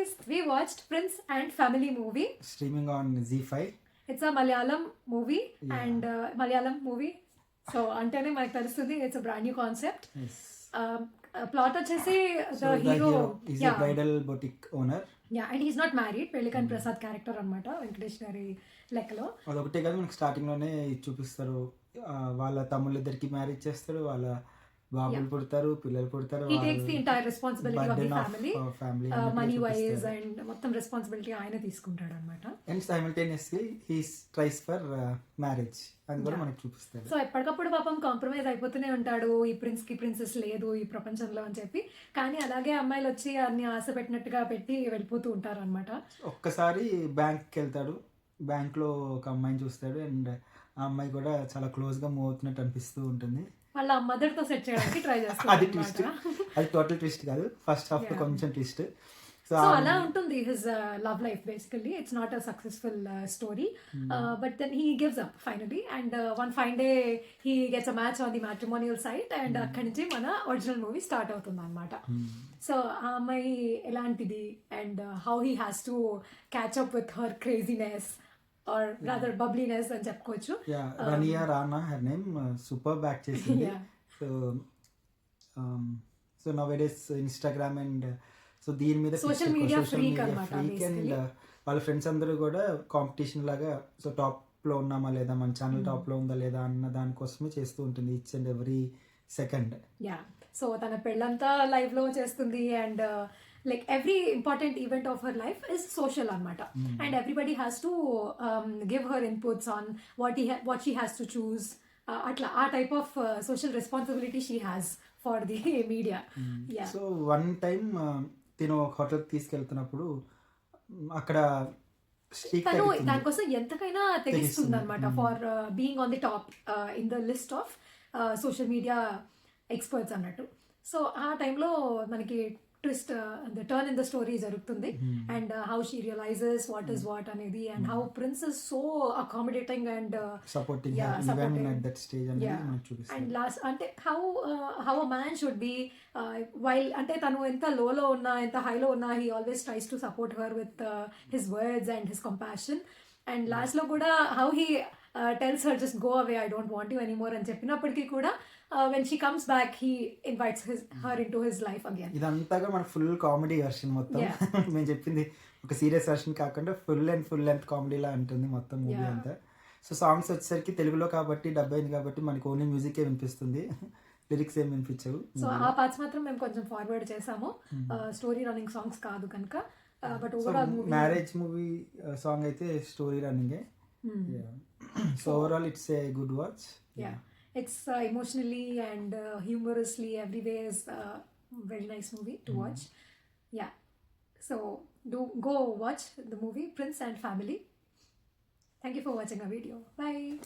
guys, we watched Prince and Family movie. Streaming on Z5. It's a Malayalam movie and Malayalam movie. So అంటేనే మనకు తెలుస్తుంది it's a brand new concept. Yes. Plot వచ్చేసి So the hero is a bridal boutique owner. Yeah, and he's not married. పెళ్లికన్ Prasad character అన్నమాట వెంకటేష్ గారి లెక్కలో. అదొకటే కాదు మనకి స్టార్టింగ్ లోనే చూపిస్తారు వాళ్ళ తమ్ముళ్ళిద్దరికి మ్యారేజ్ చేస్తారు వాళ్ళ బాబులు పుడతారు పిల్లలు పుడతారు He takes the entire responsibility of the family, money wise and and మొత్తం రెస్పాన్సిబిలిటీ ఆయన తీసుకుంటాడు అన్నమాట. Simultaneously he tries for marriage అని కూడా మనకి చూపిస్తాడు. సో ఎప్పటికప్పుడు పాపం కాంప్రమైజ్ అయిపోతూనే ఉంటాడు, ఈ ప్రిన్స్ కి ప్రిన్సెస్ లేదు ఈ ప్రపంచంలో అని చెప్పి. కానీ అలాగే అమ్మాయిలు వచ్చి అన్ని ఆశ పెట్టినట్టుగా పెట్టి వెళ్ళిపోతూ ఉంటారు అనమాట. ఒక్కసారి బ్యాంక్కి వెళ్తాడు, బ్యాంక్ లో ఒక అమ్మాయిని చూస్తాడు అండ్ ఆ అమ్మాయి కూడా చాలా క్లోజ్ గా మూవ్ అవుతున్నట్టు అనిపిస్తూ ఉంటుంది. వాళ్ళ మదర్ తో సెట్ చేయడానికి ట్రై చేస్తారు. అది ట్విస్ట్, అది టోటల్ ట్విస్ట్ కాదు, ఫస్ట్ హాఫ్ లో కొంచెం ట్విస్ట్. సో అలా ఉంటుంది his love life. Basically it's not a successful story, but then he gives up finally and one fine day he gets a match on the matrimonial site and అక్కడి నుంచి మన original movie start అవుతుంది అనమాట. So ఆ అమ్మాయి ఎలాంటిది and how he has to catch up with her craziness or rather bubbliness అని చెప్పుకోవచ్చు. Rania Rana her name, super back చేసింది. So nowadays Instagram and so దీని మీద సోషల్ మీడియా ఫ్రీక్ అన్నమాట. అండ్ వాళ్ళ ఫ్రెండ్స్ అందరూ కూడా కాంపిటీషన్ లాగా సో టాప్ లో ఉన్నామా లేదా, మన ఛానల్ టాప్ లో ఉందా లేదా అన్న దానికోసమే చేస్తూ ఉంటుంది each and every second. So తన పెళ్ళంతా లైవ్ లో చేస్తుంది and like every important event of her life is social anamata, and everybody has to give her inputs on what she has to choose, atla a type of social responsibility she has for the media. So one time tino hotel తీసుకెళ్తున్నప్పుడు అక్కడ తను దానికోసం ఎంతకైనా తెగిస్తుంది అనమాట for being on the top in the list of social media experts అన్నట్టు. So ఆ టైంలో మనకి twist the turn in the story జరుగుతుంది and how she realises what is what అనేది and how prince is so accommodating and supporting and last అంటే how a man should be while అంటే తను ఎంత లోలో ఉన్నా ఎంత హైలో ఉన్నా he always tries to support her with his words and his compassion. And last లో కూడా how he tells her just go away, I don't want you anymore అని చెప్పినప్పటికీ కూడా when she comes back he invites her into his life again. ఇదంతాగా మన full comedy version మొత్తం. మేము చెప్పింది ఒక సీరియస్ వెర్షన్ కాకుండా ఫుల్ లెంత్ కామెడీలా ఉంటుంది మొత్తం మూవీ అంతా. సో సాంగ్స్ వచ్చేసరికి తెలుగులో కాబట్టి డబ్ అయింది కాబట్టి మనకి ఓన్లీ మ్యూజికే వినిపిస్తుంది, లిరిక్స్ ఏం వినిపించవు. సో ఆ పార్ట్స్ మాత్రం మేము కొంచెం ఫార్వర్డ్ చేసాము, స్టోరీ రన్నింగ్ సాంగ్స్ కాదు కనుక. But overall marriage movie song అయితే story రన్నింగే. So overall it's a good watch. It's emotionally and humorously every way is very nice movie to watch. So do go watch the movie Prince and Family. Thank you for watching our video. Bye.